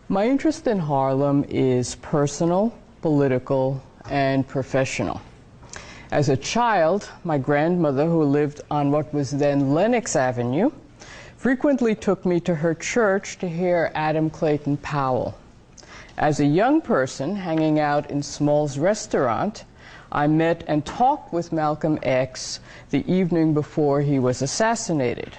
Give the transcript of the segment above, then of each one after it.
My interest in Harlem is personal, political, and professional. As a child, my grandmother, who lived on what was then Lenox Avenue, frequently took me to her church to hear Adam Clayton Powell. As a young person hanging out in Small's restaurant, I met and talked with Malcolm X the evening before he was assassinated.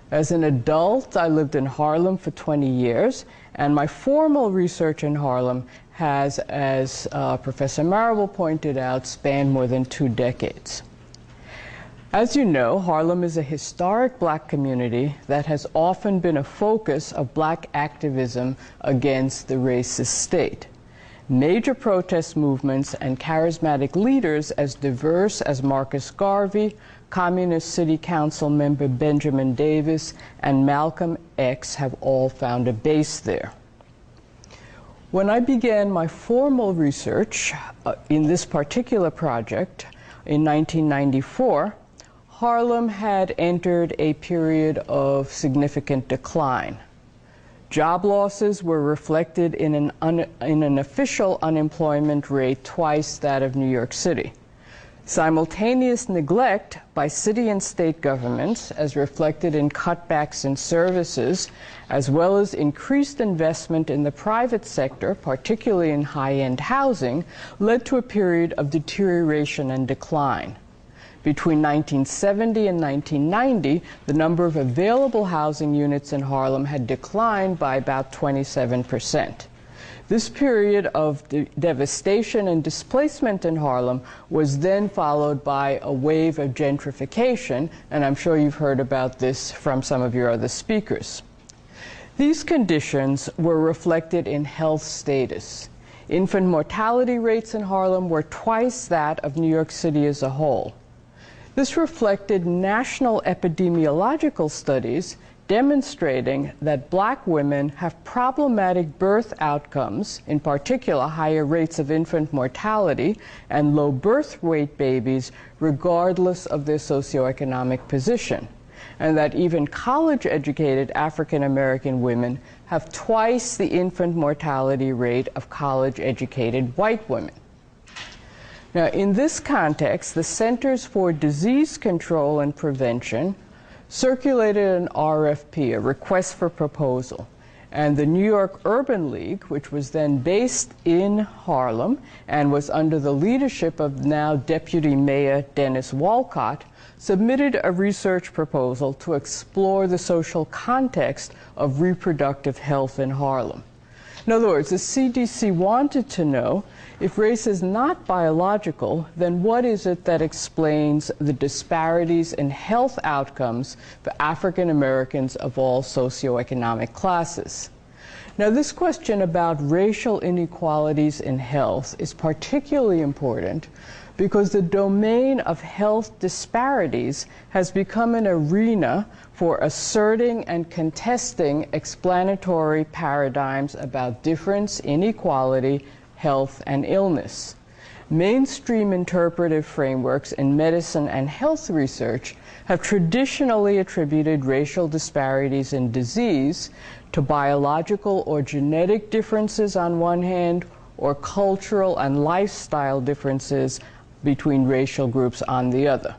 As an adult, I lived in Harlem for 20 years, and my formal research in Harlem has, as Professor Marable pointed out, spanned more than 2 decades. As you know, Harlem is a historic black community that has often been a focus of black activism against the racist state. Major protest movements and charismatic leaders as diverse as Marcus Garvey, Communist City Council member Benjamin Davis, and Malcolm X have all found a base there. When I began my formal research in this particular project in 1994, Harlem had entered a period of significant decline. Job losses were reflected in an official unemployment rate twice that of New York City. Simultaneous neglect by city and state governments, as reflected in cutbacks in services, as well as increased investment in the private sector, particularly in high-end housing, led to a period of deterioration and decline. Between 1970 and 1990, the number of available housing units in Harlem had declined by about 27%. This period of devastation and displacement in Harlem was then followed by a wave of gentrification, and I'm sure you've heard about this from some of your other speakers. These conditions were reflected in health status. Infant mortality rates in Harlem were twice that of New York City as a whole. This reflected national epidemiological studies demonstrating that black women have problematic birth outcomes, in particular higher rates of infant mortality and low birth weight babies, regardless of their socioeconomic position, and that even college-educated African American women have twice the infant mortality rate of college-educated white women. Now, in this context, the Centers for Disease Control and Prevention circulated an RFP, a request for proposal, and the New York Urban League, which was then based in Harlem and was under the leadership of now Deputy Mayor Dennis Walcott, submitted a research proposal to explore the social context of reproductive health in Harlem. In other words, the CDC wanted to know, if race is not biological, then what is it that explains the disparities in health outcomes for African Americans of all socioeconomic classes? Now, this question about racial inequalities in health is particularly important because the domain of health disparities has become an arena for asserting and contesting explanatory paradigms about difference, inequality, health, and illness. Mainstream interpretive frameworks in medicine and health research have traditionally attributed racial disparities in disease to biological or genetic differences on one hand, or cultural and lifestyle differences between racial groups on the other.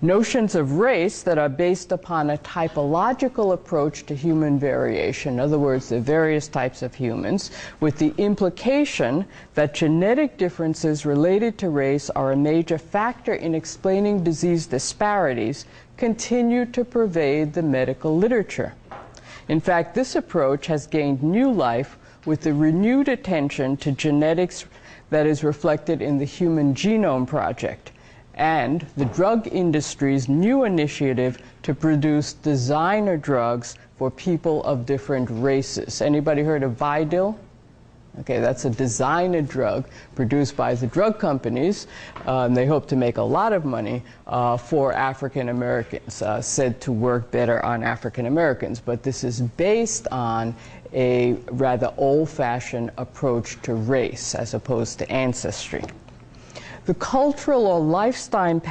Notions of race that are based upon a typological approach to human variation, in other words, the various types of humans, with the implication that genetic differences related to race are a major factor in explaining disease disparities, continue to pervade the medical literature. In fact, this approach has gained new life with the renewed attention to genetics that is reflected in the Human Genome Project and the drug industry's new initiative to produce designer drugs for people of different races. Anybody heard of Vidil? Okay, that's a designer drug produced by the drug companies. They hope to make a lot of money for African Americans, said to work better on African Americans. But this is based on a rather old-fashioned approach to race as opposed to ancestry. The cultural or lifestyle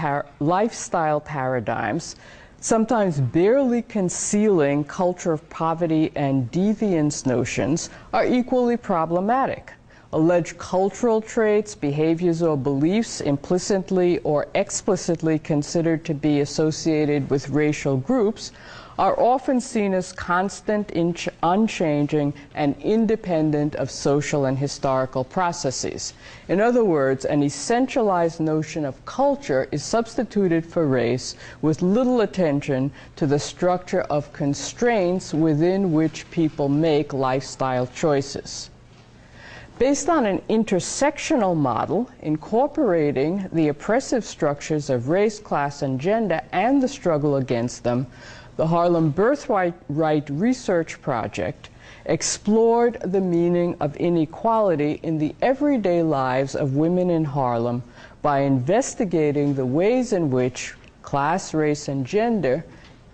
paradigms sometimes barely concealing culture of poverty and deviance notions, are equally problematic. Alleged cultural traits, behaviors, or beliefs implicitly or explicitly considered to be associated with racial groups are often seen as constant, unchanging, and independent of social and historical processes. In other words, an essentialized notion of culture is substituted for race with little attention to the structure of constraints within which people make lifestyle choices. Based on an intersectional model incorporating the oppressive structures of race, class, and gender and the struggle against them, the Harlem Birthright Research Project explored the meaning of inequality in the everyday lives of women in Harlem by investigating the ways in which class, race, and gender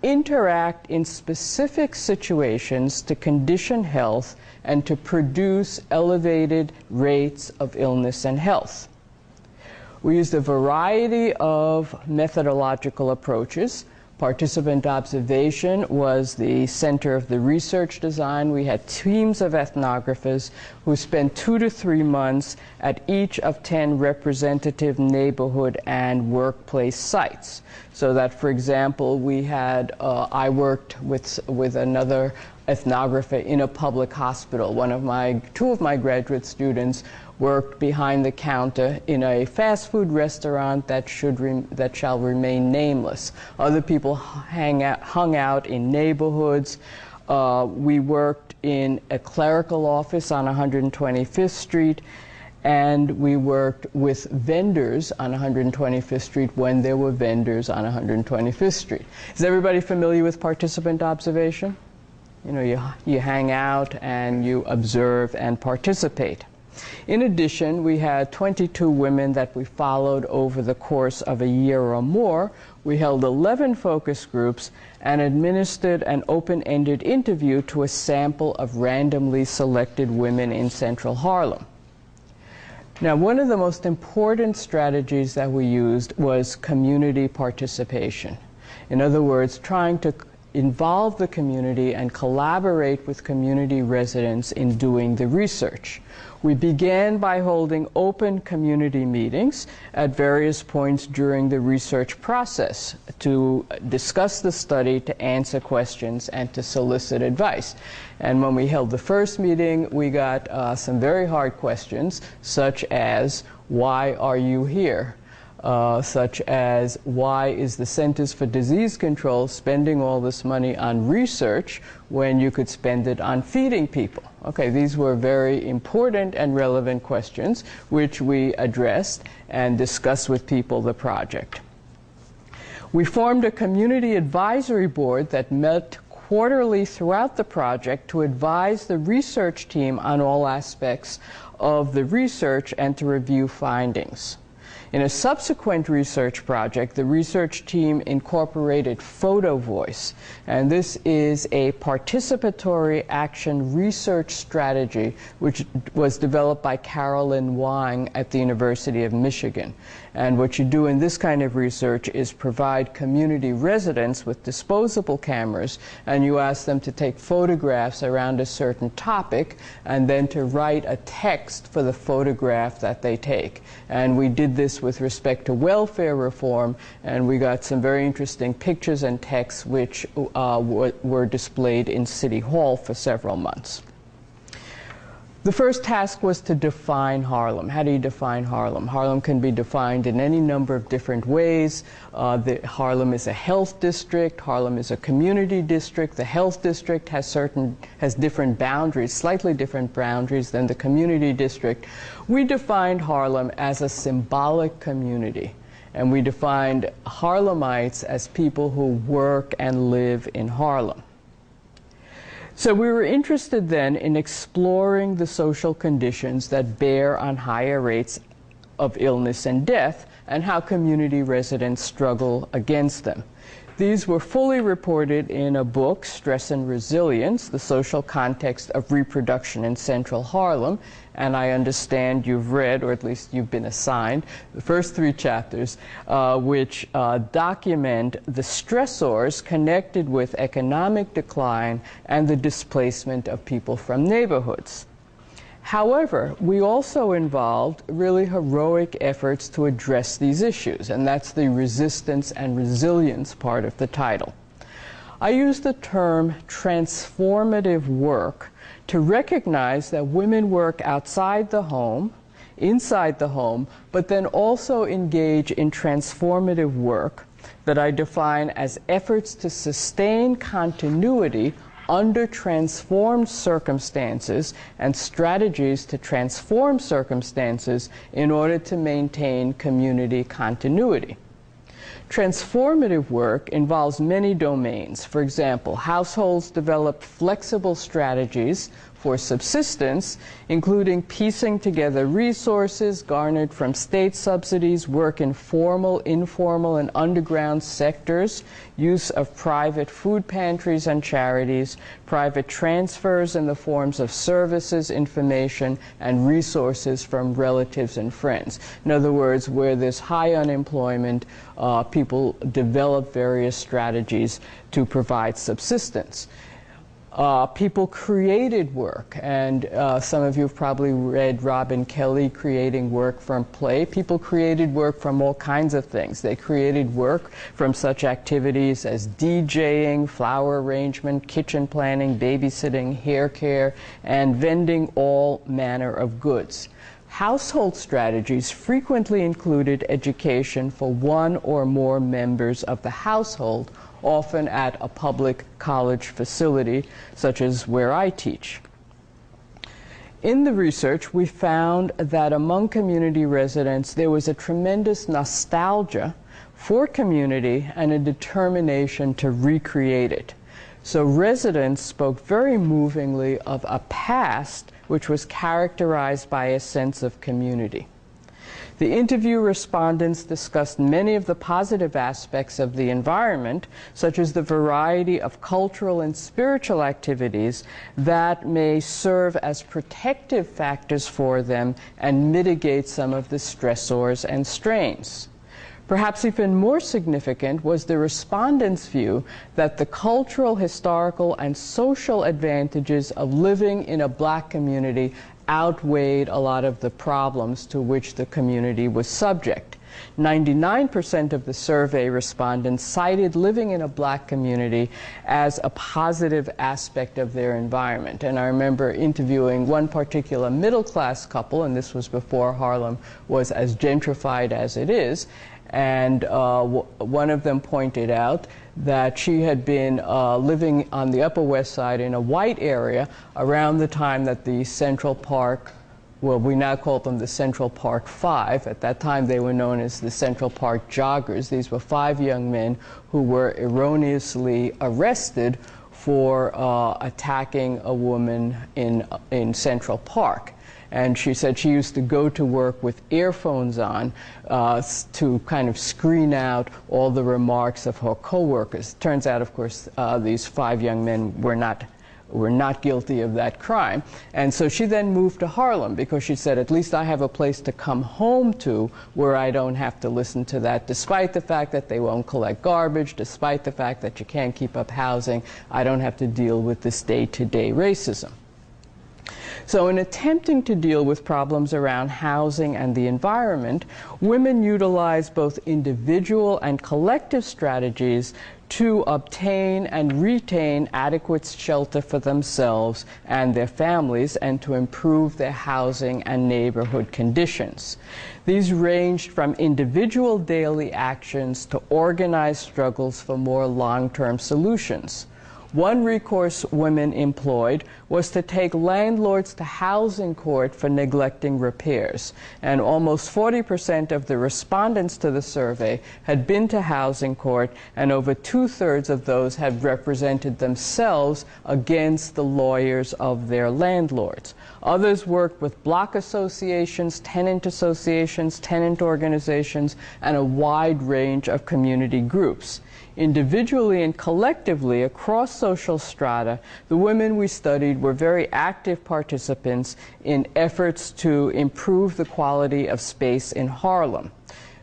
interact in specific situations to condition health and to produce elevated rates of illness and health. We used a variety of methodological approaches. Participant observation was the center of the research design. We had teams of ethnographers who spent 2 to 3 months at each of 10 representative neighborhood and workplace sites. So that, for example, we had, I worked with another ethnographer in a public hospital. Two of my graduate students worked behind the counter in a fast food restaurant that shall remain nameless. Other people hung out in neighborhoods. We worked in a clerical office on 125th Street, and we worked with vendors on 125th Street when there were vendors on 125th Street. Is everybody familiar with participant observation? You know, you hang out and you observe and participate. In addition, we had 22 women that we followed over the course of a year or more. We held 11 focus groups and administered an open-ended interview to a sample of randomly selected women in Central Harlem. Now, one of the most important strategies that we used was community participation. In other words, trying to involve the community and collaborate with community residents in doing the research. We began by holding open community meetings at various points during the research process to discuss the study, to answer questions, and to solicit advice. And when we held the first meeting, we got some very hard questions, such as, why are you here? Such as, why is the Centers for Disease Control spending all this money on research when you could spend it on feeding people? Okay, these were very important and relevant questions which we addressed and discussed with people the project. We formed a community advisory board that met quarterly throughout the project to advise the research team on all aspects of the research and to review findings. In a subsequent research project, the research team incorporated Photovoice, and this is a participatory action research strategy which was developed by Carolyn Wang at the University of Michigan. And what you do in this kind of research is provide community residents with disposable cameras, and you ask them to take photographs around a certain topic and then to write a text for the photograph that they take. And we did this with respect to welfare reform, and we got some very interesting pictures and texts which were displayed in City Hall for several months. The first task was to define Harlem. How do you define Harlem? Harlem can be defined in any number of different ways. Harlem is a health district. Harlem is a community district. The health district has different boundaries, slightly different boundaries than the community district. We defined Harlem as a symbolic community, and we defined Harlemites as people who work and live in Harlem. So we were interested then in exploring the social conditions that bear on higher rates of illness and death and how community residents struggle against them. These were fully reported in a book, Stress and Resilience, The Social Context of Reproduction in Central Harlem, and I understand you've read, or at least you've been assigned, the first 3 chapters, which document the stressors connected with economic decline and the displacement of people from neighborhoods. However, we also involved really heroic efforts to address these issues, and that's the resistance and resilience part of the title. I use the term transformative work to recognize that women work outside the home, inside the home, but then also engage in transformative work that I define as efforts to sustain continuity under transformed circumstances and strategies to transform circumstances in order to maintain community continuity. Transformative work involves many domains. For example, households develop flexible strategies for subsistence, including piecing together resources garnered from state subsidies, work in formal, informal, and underground sectors, use of private food pantries and charities, private transfers in the forms of services, information, and resources from relatives and friends. In other words, where there's high unemployment, people develop various strategies to provide subsistence. People created work, and some of you have probably read Robin Kelley, Creating Work from Play. People created work from all kinds of things. They created work from such activities as DJing, flower arrangement, kitchen planning, babysitting, hair care, and vending all manner of goods. Household strategies frequently included education for one or more members of the household, often at a public college facility, such as where I teach. In the research, we found that among community residents, there was a tremendous nostalgia for community and a determination to recreate it. So residents spoke very movingly of a past which was characterized by a sense of community. The interview respondents discussed many of the positive aspects of the environment, such as the variety of cultural and spiritual activities that may serve as protective factors for them and mitigate some of the stressors and strains. Perhaps even more significant was the respondents' view that the cultural, historical, and social advantages of living in a black community outweighed a lot of the problems to which the community was subject. 99% of the survey respondents cited living in a black community as a positive aspect of their environment. And I remember interviewing one particular middle-class couple, and this was before Harlem was as gentrified as it is, and one of them pointed out that she had been living on the Upper West Side in a white area around the time that the Central Park, well, we now call them the Central Park Five. At that time, they were known as the Central Park Joggers. These were 5 young men who were erroneously arrested for attacking a woman in Central Park. And she said she used to go to work with earphones on to kind of screen out all the remarks of her coworkers. Turns out, of course, these 5 young men were not guilty of that crime. And so she then moved to Harlem because she said, at least I have a place to come home to where I don't have to listen to that, despite the fact that they won't collect garbage, despite the fact that you can't keep up housing. I don't have to deal with this day-to-day racism. So in attempting to deal with problems around housing and the environment, women utilize both individual and collective strategies to obtain and retain adequate shelter for themselves and their families and to improve their housing and neighborhood conditions. These ranged from individual daily actions to organized struggles for more long-term solutions. One recourse women employed was to take landlords to housing court for neglecting repairs. And almost 40% of the respondents to the survey had been to housing court, and over 2/3 of those had represented themselves against the lawyers of their landlords. Others worked with block associations, tenant organizations, and a wide range of community groups. Individually and collectively across social strata, the women we studied were very active participants in efforts to improve the quality of space in Harlem.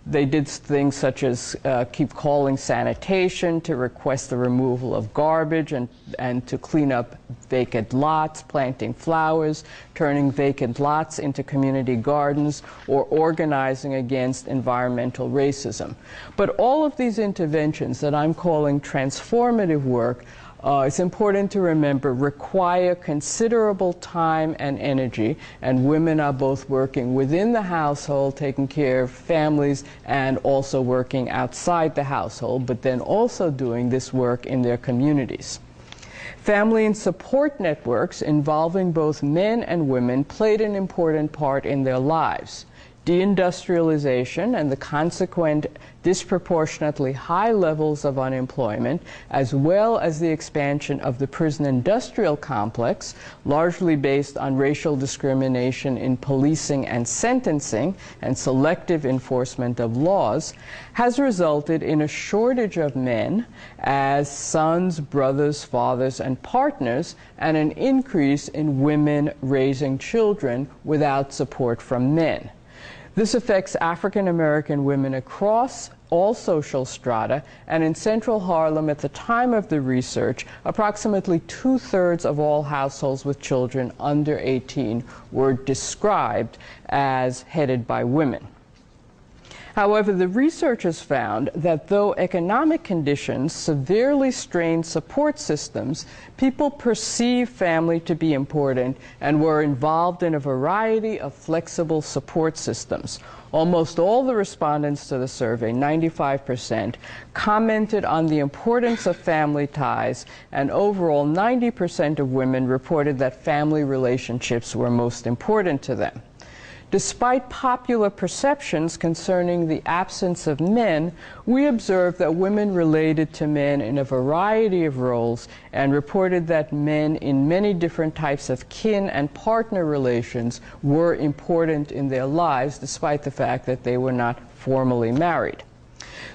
They did things such as keep calling sanitation to request the removal of garbage and to clean up vacant lots, planting flowers, turning vacant lots into community gardens, or organizing against environmental racism. But all of these interventions that I'm calling transformative work, it's important to remember, require considerable time and energy, and women are both working within the household, taking care of families, and also working outside the household, but then also doing this work in their communities. Family and support networks involving both men and women played an important part in their lives. Deindustrialization and the consequent disproportionately high levels of unemployment, as well as the expansion of the prison industrial complex, largely based on racial discrimination in policing and sentencing and selective enforcement of laws, has resulted in a shortage of men as sons, brothers, fathers, and partners, and an increase in women raising children without support from men. This affects African American women across all social strata, and in central Harlem at the time of the research, approximately 2/3 of all households with children under 18 were described as headed by women. However, the researchers found that though economic conditions severely strained support systems, people perceived family to be important and were involved in a variety of flexible support systems. Almost all the respondents to the survey, 95%, commented on the importance of family ties, and overall 90% of women reported that family relationships were most important to them. Despite popular perceptions concerning the absence of men, we observed that women related to men in a variety of roles and reported that men in many different types of kin and partner relations were important in their lives, despite the fact that they were not formally married.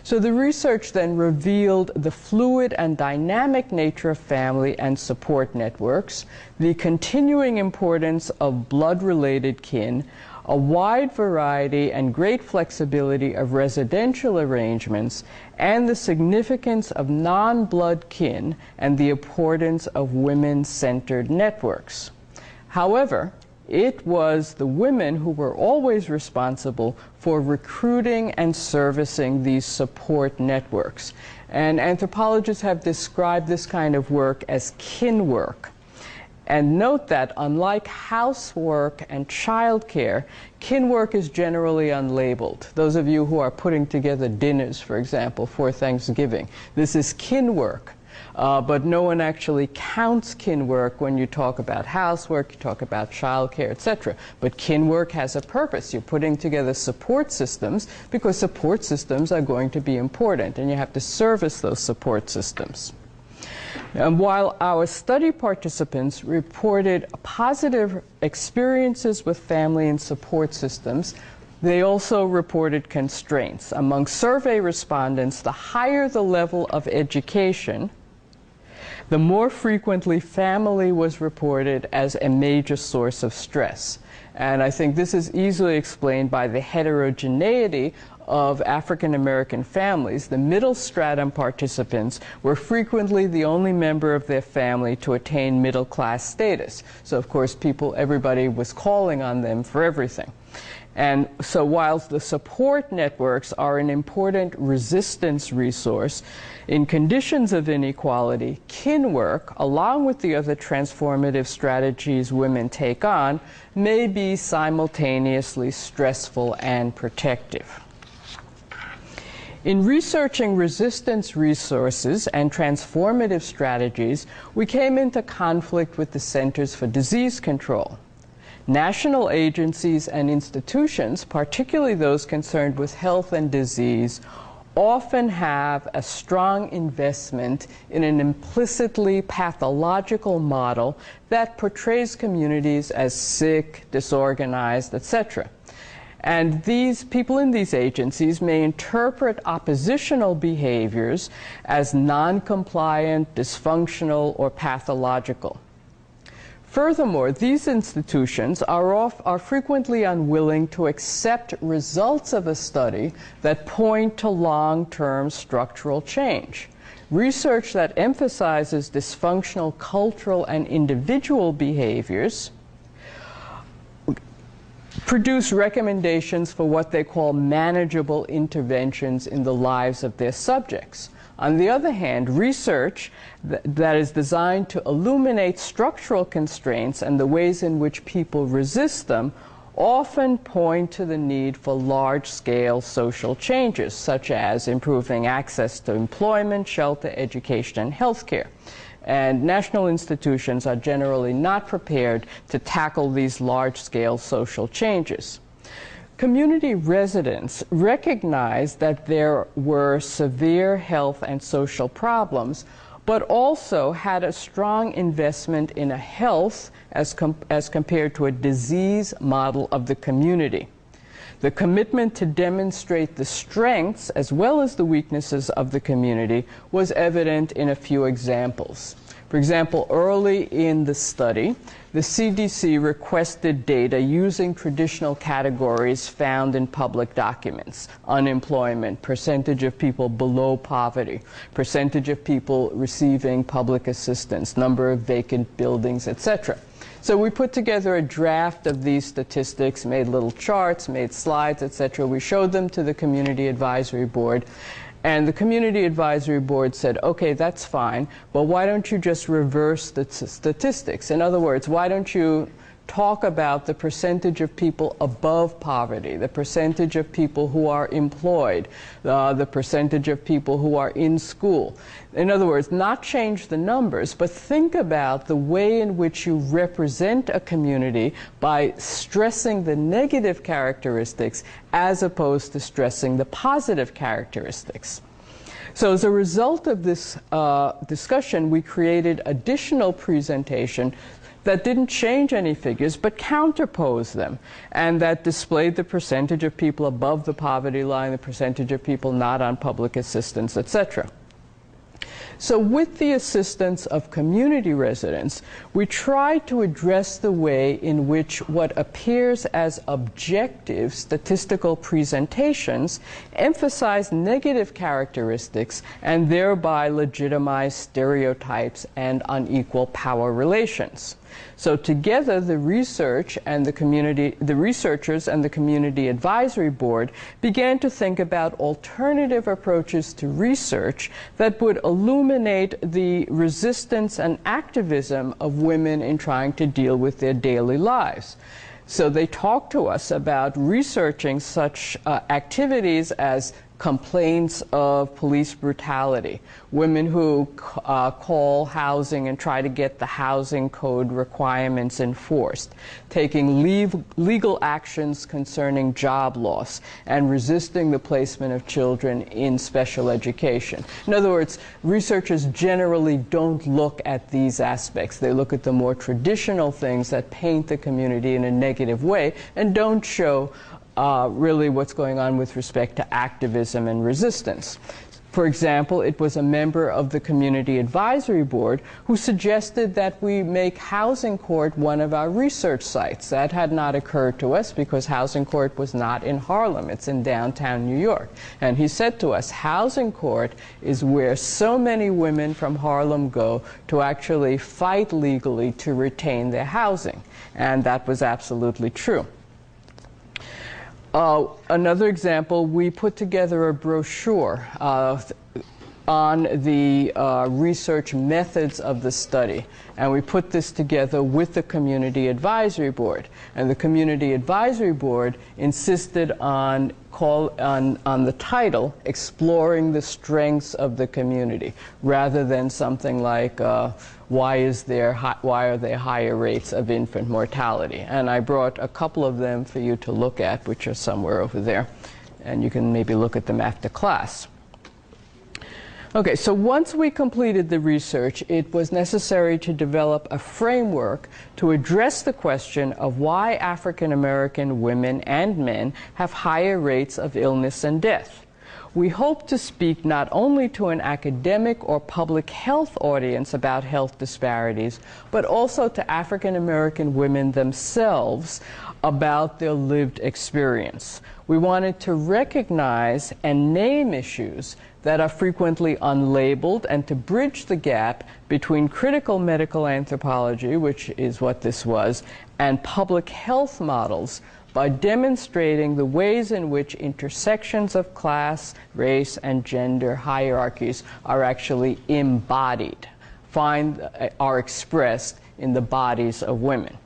So the research then revealed the fluid and dynamic nature of family and support networks, the continuing importance of blood-related kin, a wide variety and great flexibility of residential arrangements, and the significance of non-blood kin and the importance of women-centered networks. However, it was the women who were always responsible for recruiting and servicing these support networks. And anthropologists have described this kind of work as kin work. And note that unlike housework and childcare, kin work is generally unlabeled. Those of you who are putting together dinners, for example, for Thanksgiving, this is kin work. But no one actually counts kin work when you talk about housework, you talk about childcare, etc. But kin work has a purpose. You're putting together support systems because support systems are going to be important, and you have to service those support systems. And while our study participants reported positive experiences with family and support systems, they also reported constraints. Among survey respondents, the higher the level of education, the more frequently family was reported as a major source of stress. And I think this is easily explained by the heterogeneity of African American families. The middle stratum participants were frequently the only member of their family to attain middle class status. So of course everybody was calling on them for everything. And so while the support networks are an important resistance resource, in conditions of inequality, kin work, along with the other transformative strategies women take on, may be simultaneously stressful and protective. In researching resistance resources and transformative strategies, we came into conflict with the Centers for Disease Control. National agencies and institutions, particularly those concerned with health and disease, often have a strong investment in an implicitly pathological model that portrays communities as sick, disorganized, etc. And these people in these agencies may interpret oppositional behaviors as non-compliant, dysfunctional, or pathological. Furthermore, these institutions are frequently unwilling to accept results of a study that point to long-term structural change. Research that emphasizes dysfunctional cultural and individual behaviors produce recommendations for what they call manageable interventions in the lives of their subjects. On the other hand, research that is designed to illuminate structural constraints and the ways in which people resist them often point to the need for large-scale social changes, such as improving access to employment, shelter, education, and healthcare. And national institutions are generally not prepared to tackle these large-scale social changes. Community residents recognized that there were severe health and social problems, but also had a strong investment in a health as compared to a disease model of the community. The commitment to demonstrate the strengths as well as the weaknesses of the community was evident in a few examples. For example, early in the study, the CDC requested data using traditional categories found in public documents: unemployment, percentage of people below poverty, percentage of people receiving public assistance, number of vacant buildings, etc. So we put together a draft of these statistics, made little charts, made slides, etc. We showed them to the Community Advisory Board. And the Community Advisory Board said, okay, that's fine, but why don't you just reverse the statistics? In other words, why don't you talk about the percentage of people above poverty, the percentage of people who are employed, the percentage of people who are in school. In other words, not change the numbers, but think about the way in which you represent a community by stressing the negative characteristics as opposed to stressing the positive characteristics. So as a result of this discussion, we created additional presentation that didn't change any figures, but counterposed them, and that displayed the percentage of people above the poverty line, the percentage of people not on public assistance, etc. So with the assistance of community residents, we tried to address the way in which what appears as objective statistical presentations emphasize negative characteristics and thereby legitimize stereotypes and unequal power relations. So together, the researchers and the Community Advisory Board began to think about alternative approaches to research that would illuminate the resistance and activism of women in trying to deal with their daily lives. So they talked to us about researching such activities as complaints of police brutality, women who call housing and try to get the housing code requirements enforced, taking legal actions concerning job loss, and resisting the placement of children in special education. In other words, researchers generally don't look at these aspects. They look at the more traditional things that paint the community in a negative way and don't show really what's going on with respect to activism and resistance. For example, it was a member of the Community Advisory Board who suggested that we make Housing Court one of our research sites. That had not occurred to us because Housing Court was not in Harlem. It's in downtown New York. And he said to us, Housing Court is where so many women from Harlem go to actually fight legally to retain their housing. And that was absolutely true. Another example, we put together a brochure on the research methods of the study. And we put this together with the Community Advisory Board. And the Community Advisory Board insisted on the title, Exploring the Strengths of the Community, rather than something like, why are there higher rates of infant mortality? And I brought a couple of them for you to look at, which are somewhere over there. And you can maybe look at them after class. Okay, so once we completed the research, it was necessary to develop a framework to address the question of why African American women and men have higher rates of illness and death. We hope to speak not only to an academic or public health audience about health disparities, but also to African American women themselves about their lived experience. We wanted to recognize and name issues that are frequently unlabeled and to bridge the gap between critical medical anthropology, which is what this was, and public health models by demonstrating the ways in which intersections of class, race, and gender hierarchies are actually embodied, are expressed in the bodies of women.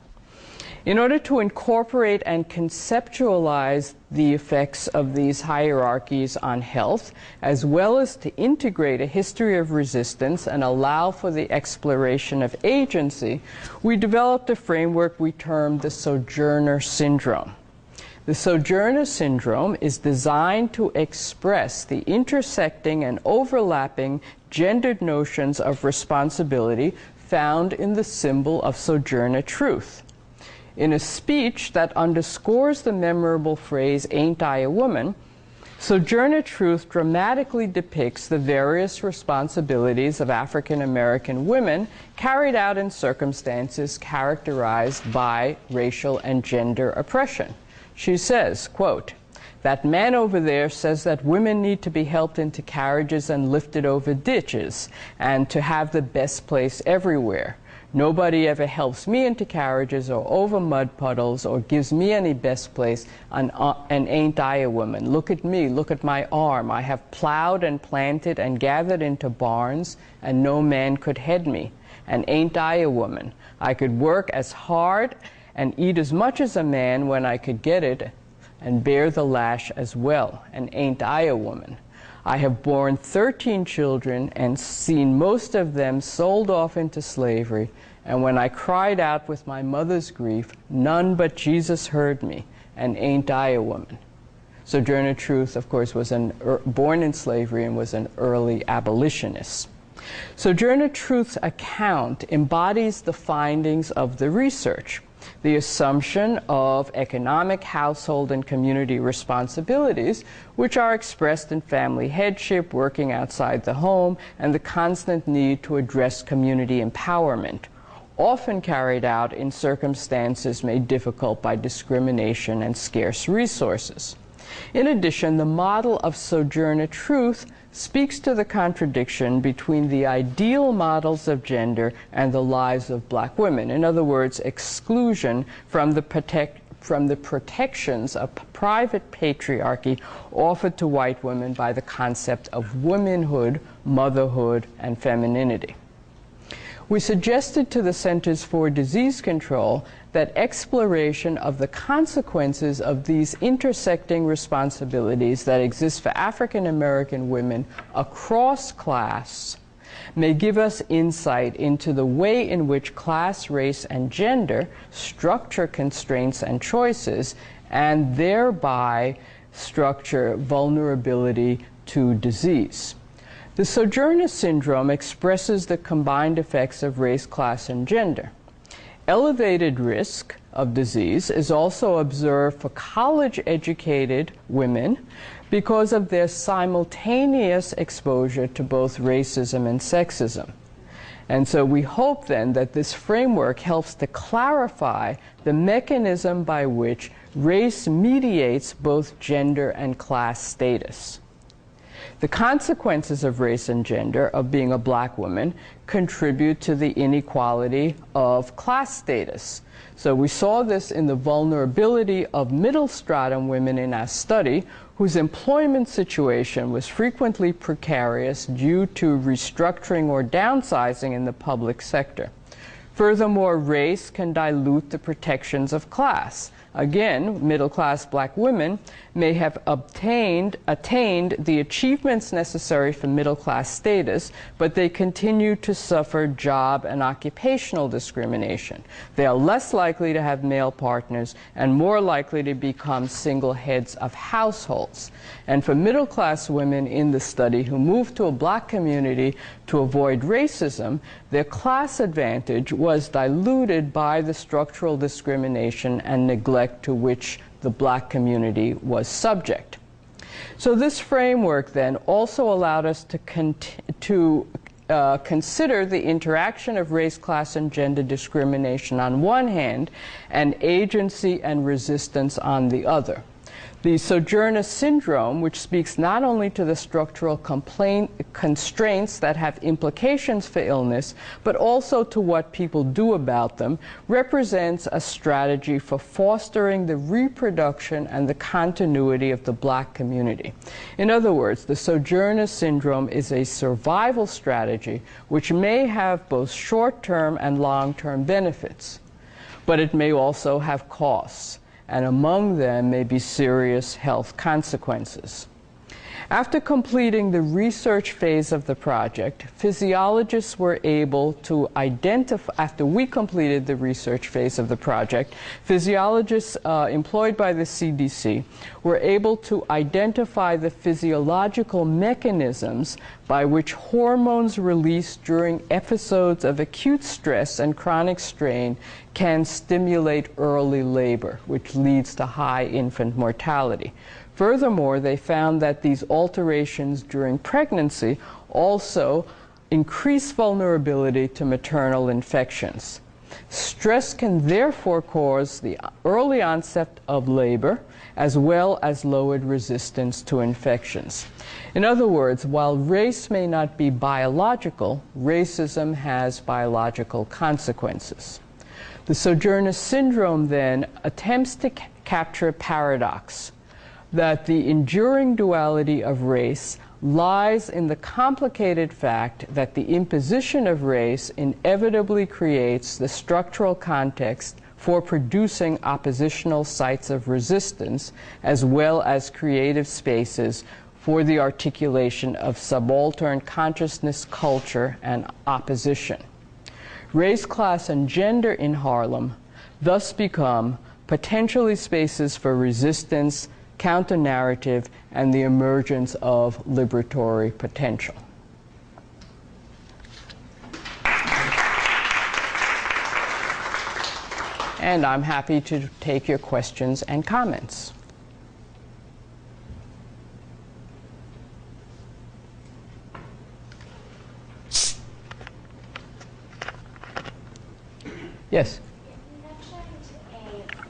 In order to incorporate and conceptualize the effects of these hierarchies on health, as well as to integrate a history of resistance and allow for the exploration of agency, we developed a framework we termed the Sojourner Syndrome. The Sojourner Syndrome is designed to express the intersecting and overlapping gendered notions of responsibility found in the symbol of Sojourner Truth. In a speech that underscores the memorable phrase, "Ain't I a woman?" Sojourner Truth dramatically depicts the various responsibilities of African American women carried out in circumstances characterized by racial and gender oppression. She says, quote, "That man over there says that women need to be helped into carriages and lifted over ditches and to have the best place everywhere. Nobody ever helps me into carriages or over mud puddles or gives me any best place, and ain't I a woman? Look at me, look at my arm. I have plowed and planted and gathered into barns, and no man could head me. And ain't I a woman? I could work as hard and eat as much as a man when I could get it, and bear the lash as well. And ain't I a woman? I have borne 13 children and seen most of them sold off into slavery, and when I cried out with my mother's grief, none but Jesus heard me, and ain't I a woman?" Sojourner Truth, of course, was born in slavery and was an early abolitionist. Sojourner Truth's account embodies the findings of the research. The assumption of economic, household, and community responsibilities, which are expressed in family headship, working outside the home, and the constant need to address community empowerment, often carried out in circumstances made difficult by discrimination and scarce resources. In addition, the model of Sojourner Truth speaks to the contradiction between the ideal models of gender and the lives of black women. In other words, exclusion from the protections of private patriarchy offered to white women by the concept of womanhood, motherhood, and femininity. We suggested to the Centers for Disease Control that exploration of the consequences of these intersecting responsibilities that exist for African American women across class may give us insight into the way in which class, race, and gender structure constraints and choices, and thereby structure vulnerability to disease. The Sojourner Syndrome expresses the combined effects of race, class, and gender. Elevated risk of disease is also observed for college-educated women because of their simultaneous exposure to both racism and sexism. And so we hope then that this framework helps to clarify the mechanism by which race mediates both gender and class status. The consequences of race and gender of being a black woman contribute to the inequality of class status. So we saw this in the vulnerability of middle stratum women in our study, whose employment situation was frequently precarious due to restructuring or downsizing in the public sector. Furthermore, race can dilute the protections of class. Again, middle-class black women may have attained the achievements necessary for middle-class status, but they continue to suffer job and occupational discrimination. They are less likely to have male partners and more likely to become single heads of households. And for middle-class women in the study who moved to a black community to avoid racism, their class advantage was diluted by the structural discrimination and neglect to which the black community was subject. So this framework then also allowed us to consider the interaction of race, class, and gender discrimination on one hand, and agency and resistance on the other. The Sojourner Syndrome, which speaks not only to the structural constraints that have implications for illness, but also to what people do about them, represents a strategy for fostering the reproduction and the continuity of the black community. In other words, the Sojourner Syndrome is a survival strategy which may have both short-term and long-term benefits, but it may also have costs, and among them may be serious health consequences. After completing the research phase of the project, physiologists were able to identify, after we completed the research phase of the project, physiologists employed by the CDC were able to identify the physiological mechanisms by which hormones released during episodes of acute stress and chronic strain can stimulate early labor, which leads to high infant mortality. Furthermore, they found that these alterations during pregnancy also increase vulnerability to maternal infections. Stress can therefore cause the early onset of labor, as well as lowered resistance to infections. In other words, while race may not be biological, racism has biological consequences. The Sojourner Syndrome then attempts to capture a paradox, that the enduring duality of race lies in the complicated fact that the imposition of race inevitably creates the structural context for producing oppositional sites of resistance, as well as creative spaces for the articulation of subaltern consciousness, culture, and opposition. Race, class, and gender in Harlem thus become potentially spaces for resistance, counter-narrative, and the emergence of liberatory potential. And I'm happy to take your questions and comments. Yes? You mentioned a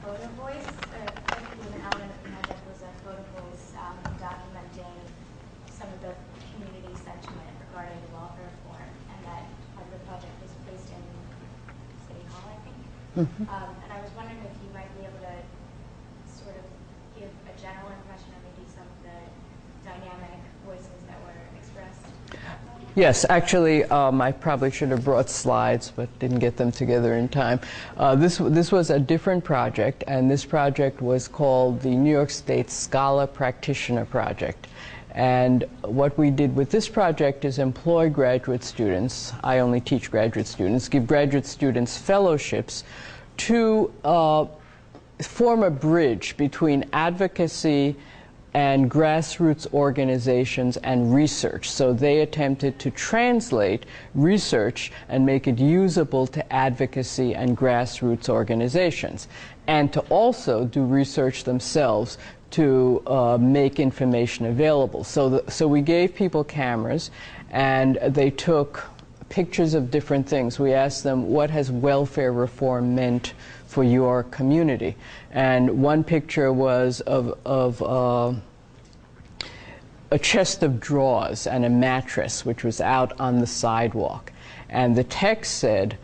Photovoice, an element of the project was a Photovoice documenting some of the community sentiment regarding the welfare reform, and that part of the project was placed in City Hall, I think. Mm-hmm. And I was wondering if you might be able to sort of give a general impression of maybe some of the dynamic voices that were expressed. Yes, actually, I probably should have brought slides, but didn't get them together in time. This was a different project, and this project was called the New York State Scholar Practitioner Project. And what we did with this project is employ graduate students, I only teach graduate students, give graduate students fellowships to form a bridge between advocacy and grassroots organizations and research. So they attempted to translate research and make it usable to advocacy and grassroots organizations, and to also do research themselves to make information available. So we gave people cameras, and they took pictures of different things. We asked them, what has welfare reform meant for your community? And one picture was of a chest of drawers and a mattress which was out on the sidewalk. And the text said,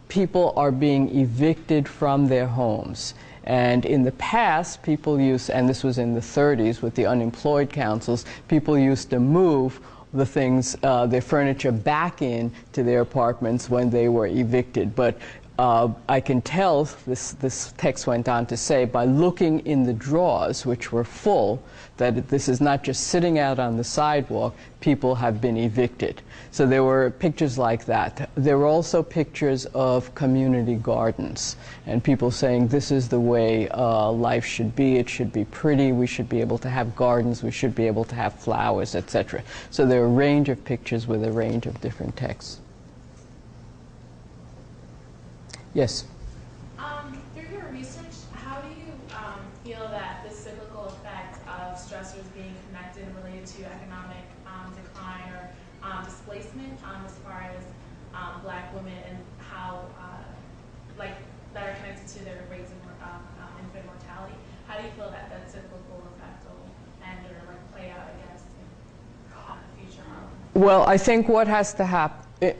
people are being evicted from their homes. And in the past, people used, and this was in the 30s with the unemployed councils, people used to move the things, their furniture back in to their apartments when they were evicted. But I can tell, this text went on to say, by looking in the drawers, which were full, that this is not just sitting out on the sidewalk, people have been evicted. So there were pictures like that. There were also pictures of community gardens, and people saying this is the way life should be. It should be pretty. We should be able to have gardens. We should be able to have flowers, etc. So there are a range of pictures with a range of different texts. Yes? Through your research, how do you feel that the cyclical effect of stressors being connected and related to economic decline or displacement as far as Black women and how, like, that are connected to their rates of infant mortality? How do you feel that that cyclical effect will end or like play out, I guess, in future Harlem? Well, I think what has to happen,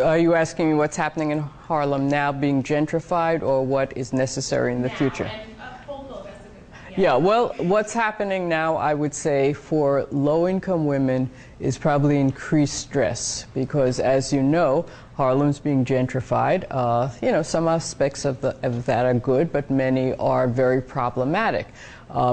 are you asking me what's happening in Harlem now being gentrified, or what is necessary in the future? And, both, that's a good point. Yeah, well, what's happening now, I would say, for low-income women is probably increased stress, because, as you know, Harlem's being gentrified. You know, some aspects of that are good, but many are very problematic.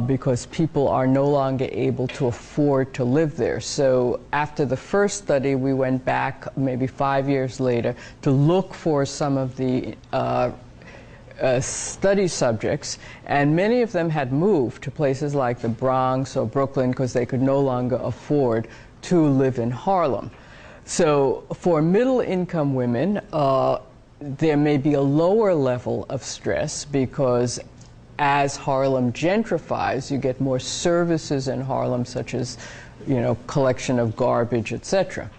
Because people are no longer able to afford to live there. So after the first study, we went back maybe 5 years later to look for some of the study subjects, and many of them had moved to places like the Bronx or Brooklyn because they could no longer afford to live in Harlem. So for middle-income women, there may be a lower level of stress because as Harlem gentrifies, you get more services in Harlem, such as, you know, collection of garbage, etc.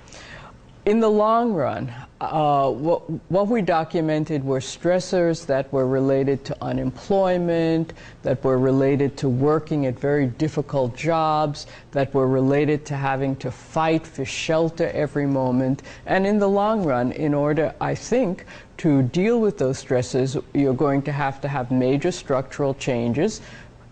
In the long run, what we documented were stressors that were related to unemployment, that were related to working at very difficult jobs, that were related to having to fight for shelter every moment. And in the long run, in order, I think, to deal with those stresses, you're going to have major structural changes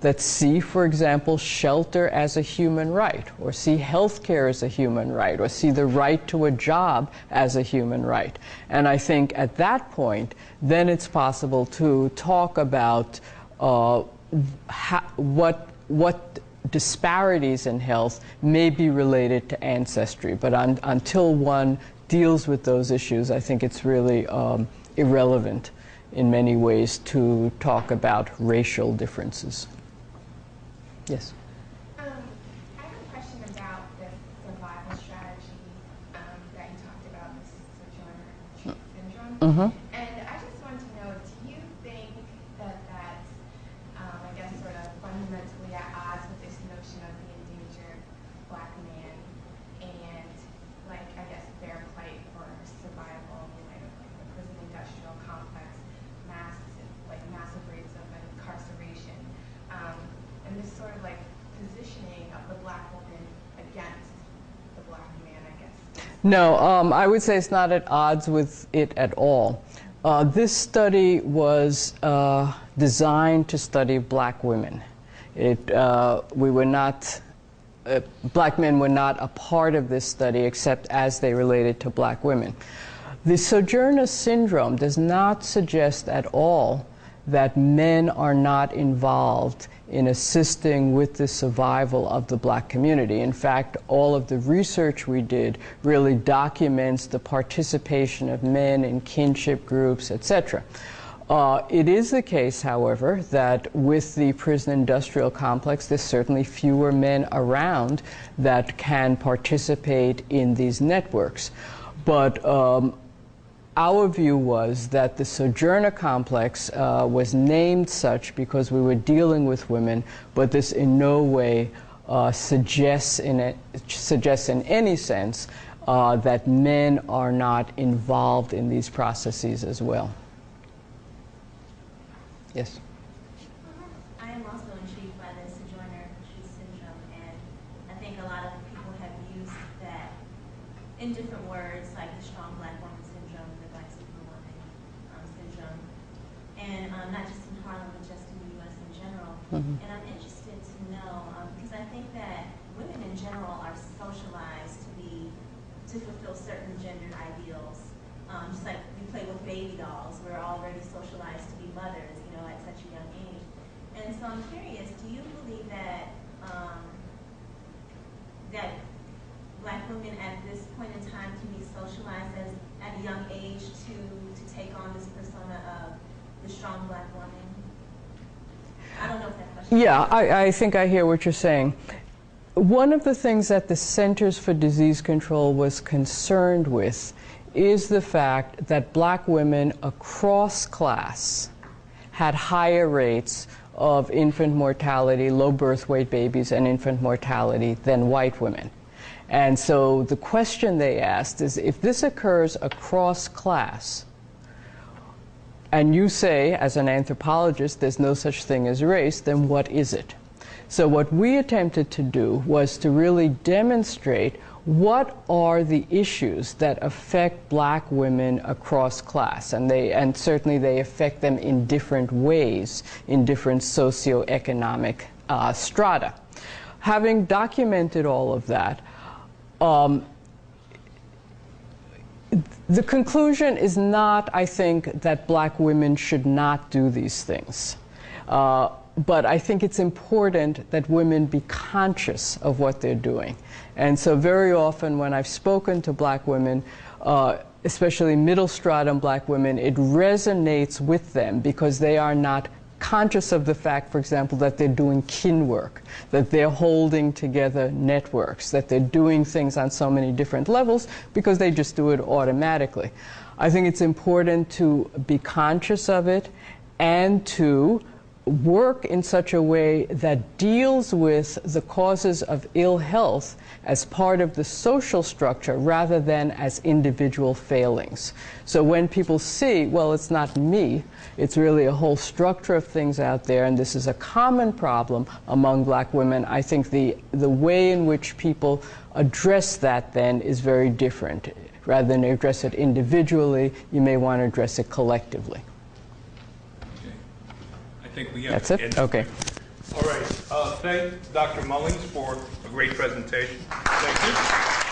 that see, for example, shelter as a human right, or see health care as a human right, or see the right to a job as a human right. And I think at that point, then it's possible to talk about what disparities in health may be related to ancestry. But until one deals with those issues, I think it's really irrelevant in many ways to talk about racial differences. Yes? I have a question about the survival strategy that you talked about, the Sojourner Truth syndrome. Mm-hmm. And I just wanted to know, do you think that that's, I guess, sort of fundamentally at odds with this notion of the endangered Black man and, like, I guess, their plight for survival in light of, like, the prison industrial complex, massive rates of incarceration, and this sort of like positioning of the Black woman against the Black man, I guess? No, I would say it's not at odds with it at all. This study was designed to study Black women. We were not, Black men were not a part of this study except as they related to Black women. The Sojourner Syndrome does not suggest at all that men are not involved in assisting with the survival of the Black community. In fact, all of the research we did really documents the participation of men in kinship groups, etc. It is the case, however, that with the prison industrial complex, there's certainly fewer men around that can participate in these networks. But our view was that the Sojourner complex was named such because we were dealing with women, but this in no way suggests in any sense that men are not involved in these processes as well. Yes? I am also intrigued by the Sojourner Truth syndrome, and I think a lot of people have used that in different words, like the strong Black woman syndrome, the Black superwoman syndrome, and not just in Harlem, but just in the U.S. in general. Mm-hmm. And I'm interested to know, because I think that women in general are socialized to fulfill certain gendered ideals, just like play with baby dolls. We're already socialized to be mothers, you know, at such a young age. And so I'm curious, do you believe that that Black women at this point in time can be socialized at a young age to take on this persona of the strong Black woman? I don't know if that question. Yeah, I think I hear what you're saying. One of the things that the Centers for Disease Control was concerned with is the fact that Black women across class had higher rates of infant mortality, low birth weight babies, and infant mortality than white women. And so the question they asked is, if this occurs across class, and you say, as an anthropologist, there's no such thing as race, then what is it? So what we attempted to do was to really demonstrate what are the issues that affect Black women across class, and certainly they affect them in different ways, in different socioeconomic strata. Having documented all of that, the conclusion is not, I think, that Black women should not do these things. But I think it's important that women be conscious of what they're doing. And so very often when I've spoken to Black women, especially middle stratum Black women, it resonates with them because they are not conscious of the fact, for example, that they're doing kin work, that they're holding together networks, that they're doing things on so many different levels because they just do it automatically. I think it's important to be conscious of it and to work in such a way that deals with the causes of ill health as part of the social structure rather than as individual failings. So when people see, well, it's not me, it's really a whole structure of things out there, and this is a common problem among Black women, I think the way in which people address that then is very different. Rather than address it individually, you may want to address it collectively. I think we have That's it? Okay. All right. Thank Dr. Mullings for a great presentation. Thank you.